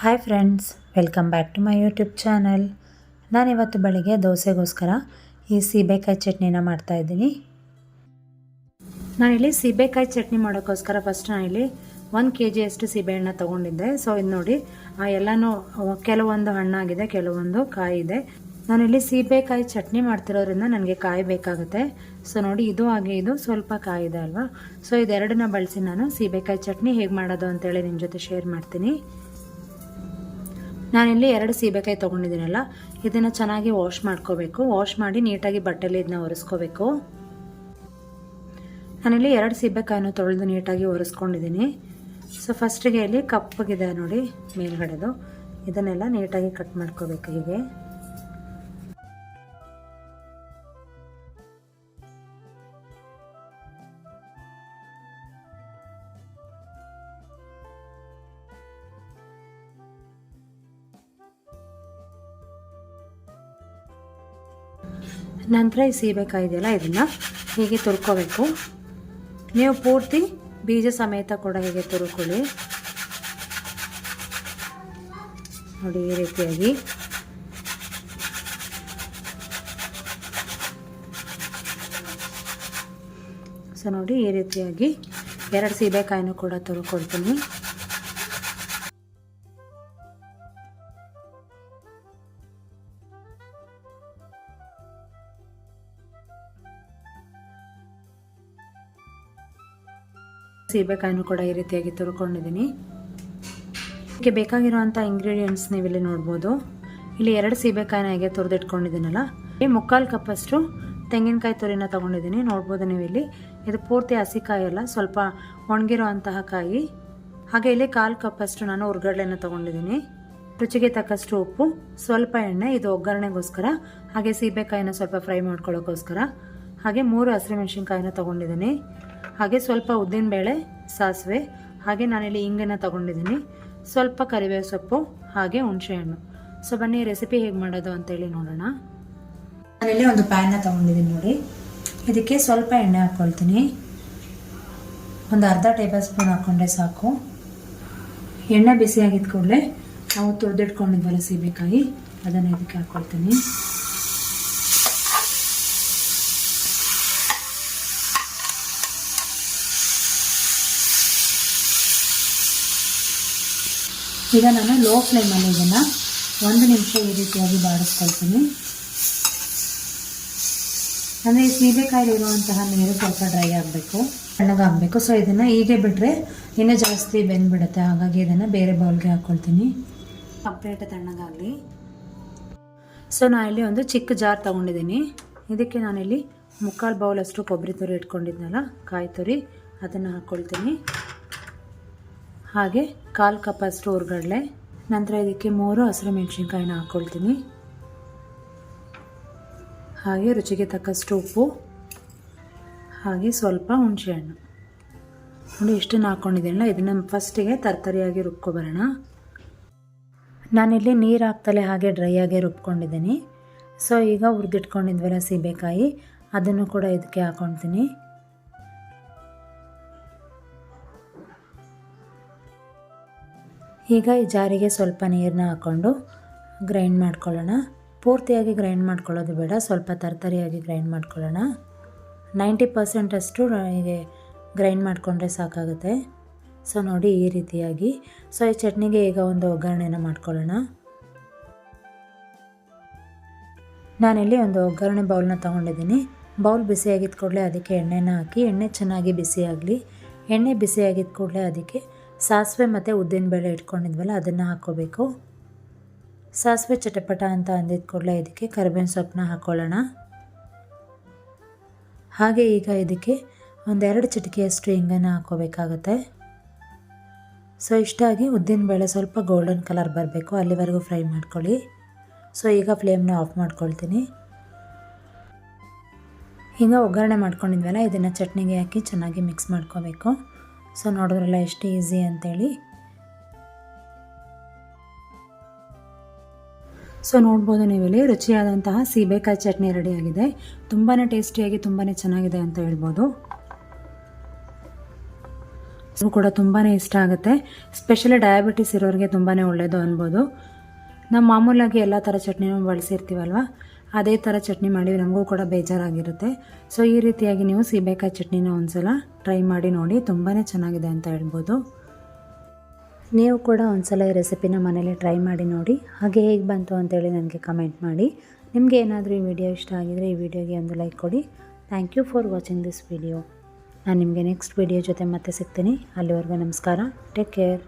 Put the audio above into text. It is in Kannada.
Hi friends, welcome back to my YouTube channel. ನಾನಿವತ್ತು ಬೆಳಿಗ್ಗೆ ದೋಸೆಗೋಸ್ಕರ ಈ ಸೀಬೆಕಾಯಿ ಚಟ್ನಿನ ಮಾಡ್ತಾಯಿದ್ದೀನಿ. ನಾನಿಲ್ಲಿ ಸೀಬೆಕಾಯಿ ಚಟ್ನಿ ಮಾಡೋಕ್ಕೋಸ್ಕರ ಫಸ್ಟ್ ನಾನಿಲ್ಲಿ 1 kg ಅಷ್ಟು ಸೀಬೆಹಣ್ಣು ತೊಗೊಂಡಿದ್ದೆ. ಸೊ ಇದು ನೋಡಿ, ಎಲ್ಲನೂ ಕೆಲವೊಂದು ಹಣ್ಣಾಗಿದೆ, ಕೆಲವೊಂದು ಕಾಯಿ ಇದೆ. ನಾನಿಲ್ಲಿ ಸೀಬೆಕಾಯಿ ಚಟ್ನಿ ಮಾಡ್ತಿರೋದ್ರಿಂದ ನನಗೆ ಕಾಯಿ ಬೇಕಾಗುತ್ತೆ. ಸೊ ನೋಡಿ, ಇದು ಹಾಗೆ ಇದು ಸ್ವಲ್ಪ ಕಾಯಿ ಇದೆ ಅಲ್ವಾ. ಸೊ ಇದೆರಡನ್ನ ಬಳಸಿ ನಾನು ಸೀಬೆಕಾಯಿ ಚಟ್ನಿ ಹೇಗೆ ಮಾಡೋದು ಅಂತೇಳಿ ನಿಮ್ಮ ಜೊತೆ ಶೇರ್ ಮಾಡ್ತೀನಿ. ನಾನಿಲ್ಲಿ 2 ಸೀಬೆಕಾಯಿ ತೊಗೊಂಡಿದ್ದೀನಲ್ಲ, ಇದನ್ನು ಚೆನ್ನಾಗಿ ವಾಶ್ ಮಾಡ್ಕೋಬೇಕು. ವಾಶ್ ಮಾಡಿ ನೀಟಾಗಿ ಬಟ್ಟೆಲಿ ಇದನ್ನ ಒರೆಸ್ಕೋಬೇಕು. ನಾನಿಲ್ಲಿ 2 ಸೀಬೆಕಾಯಿನ ತೊಳೆದು ನೀಟಾಗಿ ಒರೆಸ್ಕೊಂಡಿದ್ದೀನಿ. ಸೊ ಫಸ್ಟಿಗೆ ಇಲ್ಲಿ ಕಪ್ಪಗಿದೆ ನೋಡಿ ಮೇಲ್ಗಡೆದು, ಇದನ್ನೆಲ್ಲ ನೀಟಾಗಿ ಕಟ್ ಮಾಡ್ಕೋಬೇಕು. ಹೀಗೆ ನಂತರ ಈ ಸೀಬೆಕಾಯಿ ಇದೆಯಲ್ಲ, ಇದನ್ನು ಹೀಗೆ ತುರ್ಕೋಬೇಕು. ನೀವು ಪೂರ್ತಿ ಬೀಜ ಸಮೇತ ಕೂಡ ಹೀಗೆ ತುರ್ಕೊಳ್ಳಿ ನೋಡಿ, ಈ ರೀತಿಯಾಗಿ. ಸೊ ನೋಡಿ, ಈ ರೀತಿಯಾಗಿ 2 ಸೀಬೆಕಾಯಿನೂ ಕೂಡ ತುರ್ಕೊಳ್ತೀನಿ. ಸೀಬೆಕಾಯಿನೂ ಕೂಡ ಈ ರೀತಿಯಾಗಿ ತುರ್ಕೊಂಡಿದ್ದೀನಿ. ಇದಕ್ಕೆ ಬೇಕಾಗಿರುವಂಥ ಇಂಗ್ರೀಡಿಯೆಂಟ್ಸ್ ನೀವಿಲ್ಲಿ ನೋಡ್ಬೋದು. ಇಲ್ಲಿ 2 ಸೀಬೆಕಾಯಿನ ಹೇಗೆ ತುರಿದಿಟ್ಕೊಂಡಿದ್ದೀನಲ್ಲ, 3/4 ಕಪ್ಪಷ್ಟು ತೆಂಗಿನಕಾಯಿ ತುರಿನ ತೊಗೊಂಡಿದ್ದೀನಿ. ನೋಡ್ಬೋದು ನೀವು ಇಲ್ಲಿ, ಇದು ಪೂರ್ತಿ ಹಸಿಕಾಯಿ ಅಲ್ಲ, ಸ್ವಲ್ಪ ಒಣಗಿರೋ ಅಂತಹ ಕಾಯಿ. ಹಾಗೆ ಇಲ್ಲಿ 1/4 ಕಪ್ಪಷ್ಟು ನಾನು ಹುರ್ಗಡ್ಲೆನ ತೊಗೊಂಡಿದ್ದೀನಿ. ರುಚಿಗೆ ತಕ್ಕಷ್ಟು ಉಪ್ಪು, ಸ್ವಲ್ಪ ಎಣ್ಣೆ, ಇದು ಒಗ್ಗರಣೆಗೋಸ್ಕರ. ಹಾಗೆ ಸೀಬೆಕಾಯಿನ ಸ್ವಲ್ಪ ಫ್ರೈ ಮಾಡ್ಕೊಳ್ಳೋಕ್ಕೋಸ್ಕರ. ಹಾಗೆ 3 ಹಸಿಮೆಣಸಿನ್ಕಾಯಿನ ತೊಗೊಂಡಿದ್ದೀನಿ. ಹಾಗೆ ಸ್ವಲ್ಪ ಉದ್ದಿನಬೇಳೆ, ಸಾಸಿವೆ, ಹಾಗೆ ನಾನಿಲ್ಲಿ ಇಂಗನ್ನು ತೊಗೊಂಡಿದ್ದೀನಿ. ಸ್ವಲ್ಪ ಕರಿಬೇವು ಸೊಪ್ಪು, ಹಾಗೆ ಹುಣಸೆಹಣ್ಣು. ಸೊ ಬನ್ನಿ ರೆಸಿಪಿ ಹೇಗೆ ಮಾಡೋದು ಅಂತೇಳಿ ನೋಡೋಣ. ನಾನಿಲ್ಲಿ ಒಂದು ಪ್ಯಾನ್ನ ತೊಗೊಂಡಿದ್ದೀನಿ ನೋಡಿ, ಇದಕ್ಕೆ ಸ್ವಲ್ಪ ಎಣ್ಣೆ ಹಾಕ್ಕೊಳ್ತೀನಿ. ಒಂದು ಅರ್ಧ ಟೇಬಲ್ ಸ್ಪೂನ್ ಹಾಕ್ಕೊಂಡ್ರೆ ಸಾಕು. ಎಣ್ಣೆ ಬಿಸಿಯಾಗಿದ್ದ ಕೂಡಲೇ ನಾವು ತುರಿದಿಟ್ಕೊಂಡಿದ್ವಲ್ಲ ಸೀಬೆಕಾಯಿ, ಅದನ್ನು ಇದಕ್ಕೆ ಹಾಕ್ಕೊಳ್ತೀನಿ. ಈಗ ನಾನು ಲೋ ಫ್ಲೇಮಲ್ಲಿ ಇದನ್ನು 1 ನಿಮಿಷ ಈ ರೀತಿಯಾಗಿ ಬಾಡಿಸ್ಕೊಳ್ತೀನಿ. ಅಂದರೆ ಈ ಸೀಬೆಕಾಯಿಲಿರುವಂತಹ ನೀರು ಸ್ವಲ್ಪ ಡ್ರೈ ಆಗಬೇಕು, ತಣ್ಣಗಾಗಬೇಕು. ಸೊ ಇದನ್ನು ಹೀಗೆ ಬಿಟ್ಟರೆ ಇನ್ನೂ ಜಾಸ್ತಿ ಬೆಂದ್ಬಿಡುತ್ತೆ. ಹಾಗಾಗಿ ಇದನ್ನು ಬೇರೆ ಬೌಲ್ಗೆ ಹಾಕ್ಕೊಳ್ತೀನಿ, ಕಂಪ್ಲೀಟ್ ತಣ್ಣಗಾಗಲಿ. ಸೊ ನಾನಿಲ್ಲಿ ಒಂದು ಚಿಕ್ಕ ಜಾರ್ ತೊಗೊಂಡಿದ್ದೀನಿ. ಇದಕ್ಕೆ ನಾನಿಲ್ಲಿ 3/4 ಬೌಲಷ್ಟು ಕೊಬ್ಬರಿ ತುರಿ ಇಟ್ಕೊಂಡಿದ್ನಲ್ಲ, ಕಾಯಿ ತುರಿ, ಅದನ್ನು ಹಾಕ್ಕೊಳ್ತೀನಿ. ಹಾಗೆ 1/4 ಕಪ್ಪಷ್ಟು ಹುರ್ಗಡ್ಲೆ, ನಂತರ ಇದಕ್ಕೆ 3 ಹಸಿರು ಮೆಣಸಿನ್ಕಾಯಿನ ಹಾಕ್ಕೊಳ್ತೀನಿ. ಹಾಗೆ ರುಚಿಗೆ ತಕ್ಕಷ್ಟು ಉಪ್ಪು, ಹಾಗೆ ಸ್ವಲ್ಪ ಹುಣಸೆಹಣ್ಣು ನೋಡಿ, ಇಷ್ಟನ್ನು ಹಾಕ್ಕೊಂಡಿದ್ದೀನಲ್ಲ, ಇದನ್ನು ಫಸ್ಟಿಗೆ ತರ್ತರಿಯಾಗಿ ರುಬ್ಕೊಬರೋಣ. ನಾನಿಲ್ಲಿ ನೀರು ಹಾಕ್ತಲೇ ಹಾಗೆ ಡ್ರೈ ಆಗಿ ರುಬ್ಕೊಂಡಿದ್ದೀನಿ. ಸೊ ಈಗ ಹುರಿದಿಟ್ಕೊಂಡಿದ್ವಲ್ಲ ಸೀಬೆಕಾಯಿ, ಅದನ್ನು ಕೂಡ ಇದಕ್ಕೆ ಹಾಕ್ಕೊಳ್ತೀನಿ. ಈಗ ಈ ಜಾರಿಗೆ ಸ್ವಲ್ಪ ನೀರನ್ನ ಹಾಕ್ಕೊಂಡು ಗ್ರೈಂಡ್ ಮಾಡ್ಕೊಳ್ಳೋಣ. ಪೂರ್ತಿಯಾಗಿ ಗ್ರೈಂಡ್ ಮಾಡ್ಕೊಳ್ಳೋದು ಬೇಡ, ಸ್ವಲ್ಪ ತರ್ತರಿಯಾಗಿ ಗ್ರೈಂಡ್ ಮಾಡ್ಕೊಳ್ಳೋಣ. 90% ಅಷ್ಟು ಹೀಗೆ ಗ್ರೈಂಡ್ ಮಾಡಿಕೊಂಡ್ರೆ ಸಾಕಾಗುತ್ತೆ. ಸೊ ನೋಡಿ, ಈ ರೀತಿಯಾಗಿ. ಸೊ ಈ ಚಟ್ನಿಗೆ ಈಗ ಒಂದು ಒಗ್ಗರಣೆನ ಮಾಡ್ಕೊಳ್ಳೋಣ. ನಾನಿಲ್ಲಿ ಒಂದು ಒಗ್ಗರಣೆ ಬೌಲ್ನ ತೊಗೊಂಡಿದ್ದೀನಿ. ಬೌಲ್ ಬಿಸಿಯಾಗಿದ್ದ ಕೂಡಲೇ ಅದಕ್ಕೆ ಎಣ್ಣೆನ ಹಾಕಿ, ಎಣ್ಣೆ ಚೆನ್ನಾಗಿ ಬಿಸಿಯಾಗಲಿ. ಎಣ್ಣೆ ಬಿಸಿಯಾಗಿದ್ದ ಕೂಡಲೇ ಅದಕ್ಕೆ ಸಾಸಿವೆ ಮತ್ತು ಉದ್ದಿನಬೇಳೆ ಇಟ್ಕೊಂಡಿದ್ವಲ್ಲ, ಅದನ್ನು ಹಾಕ್ಕೋಬೇಕು. ಸಾಸಿವೆ ಚಟಪಟ ಅಂತ ಅಂದಿದ್ದ ಕೂಡಲೇ ಇದಕ್ಕೆ ಕರಿಬೇವಿನ ಸೊಪ್ಪನ್ನ ಹಾಕ್ಕೊಳ್ಳೋಣ. ಹಾಗೆ ಈಗ ಇದಕ್ಕೆ 1-2 ಚಿಟಿಕೆಯಷ್ಟು ಹಿಂಗನ್ನು ಹಾಕ್ಕೋಬೇಕಾಗತ್ತೆ. ಸೊ ಇಷ್ಟಾಗಿ ಉದ್ದಿನಬೇಳೆ ಸ್ವಲ್ಪ ಗೋಲ್ಡನ್ ಕಲರ್ ಬರಬೇಕು, ಅಲ್ಲಿವರೆಗೂ ಫ್ರೈ ಮಾಡ್ಕೊಳ್ಳಿ. ಸೊ ಈಗ ಫ್ಲೇಮ್ನ ಆಫ್ ಮಾಡ್ಕೊಳ್ತೀನಿ. ಈಗ ಒಗ್ಗರಣೆ ಮಾಡ್ಕೊಂಡಿದ್ವಲ್ಲ, ಇದನ್ನು ಚಟ್ನಿಗೆ ಹಾಕಿ ಚೆನ್ನಾಗಿ ಮಿಕ್ಸ್ ಮಾಡ್ಕೋಬೇಕು. ಸೊ ನೋಡಿದ್ರಲ್ಲ ಎಷ್ಟು ಈಸಿ ಅಂತೇಳಿ. ಸೊ ನೋಡ್ಬೋದು ನೀವಿಲ್ಲಿ, ರುಚಿಯಾದಂತಹ ಸೀಬೆಕಾಯಿ ಚಟ್ನಿ ರೆಡಿಯಾಗಿದೆ. ತುಂಬಾ ಟೇಸ್ಟಿಯಾಗಿ, ತುಂಬಾ ಚೆನ್ನಾಗಿದೆ ಅಂತ ಹೇಳ್ಬೋದು. ಇದು ಕೂಡ ತುಂಬಾ ಇಷ್ಟ ಆಗುತ್ತೆ. ಸ್ಪೆಷಲಿ ಡಯಾಬಿಟಿಸ್ ಇರೋರಿಗೆ ತುಂಬಾ ಒಳ್ಳೆಯದು ಅನ್ಬೋದು. ನಾವು ಮಾಮೂಲಾಗಿ ಎಲ್ಲ ಥರ ಚಟ್ನಿನೂ ಬಳಸಿರ್ತೀವಲ್ವ, ಅದೇ ಥರ ಚಟ್ನಿ ಮಾಡಿ ನಮಗೂ ಕೂಡ ಬೇಜಾರಾಗಿರುತ್ತೆ. ಸೊ ಈ ರೀತಿಯಾಗಿ ನೀವು ಸೀಬೆಕಾಯಿ ಚಟ್ನಿನ ಒಂದ್ಸಲ ಟ್ರೈ ಮಾಡಿ ನೋಡಿ, ತುಂಬಾ ಚೆನ್ನಾಗಿದೆ ಅಂತ ಹೇಳ್ಬೋದು. ನೀವು ಕೂಡ ಒಂದ್ಸಲ ಈ ರೆಸಿಪಿನ ಮನೇಲಿ ಟ್ರೈ ಮಾಡಿ ನೋಡಿ, ಹಾಗೆ ಹೇಗೆ ಬಂತು ಅಂತೇಳಿ ನನಗೆ ಕಮೆಂಟ್ ಮಾಡಿ. ನಿಮಗೆ ಏನಾದರೂ ಈ ವಿಡಿಯೋ ಇಷ್ಟ ಆಗಿದರೆ ಈ ವಿಡಿಯೋಗೆ ಒಂದು ಲೈಕ್ ಕೊಡಿ. Thank you for watching this video. ನಾನು ನಿಮಗೆ ನೆಕ್ಸ್ಟ್ ವಿಡಿಯೋ ಜೊತೆ ಮತ್ತೆ ಸಿಗ್ತೀನಿ. ಅಲ್ಲಿವರೆಗೂ ನಮಸ್ಕಾರ. Take care.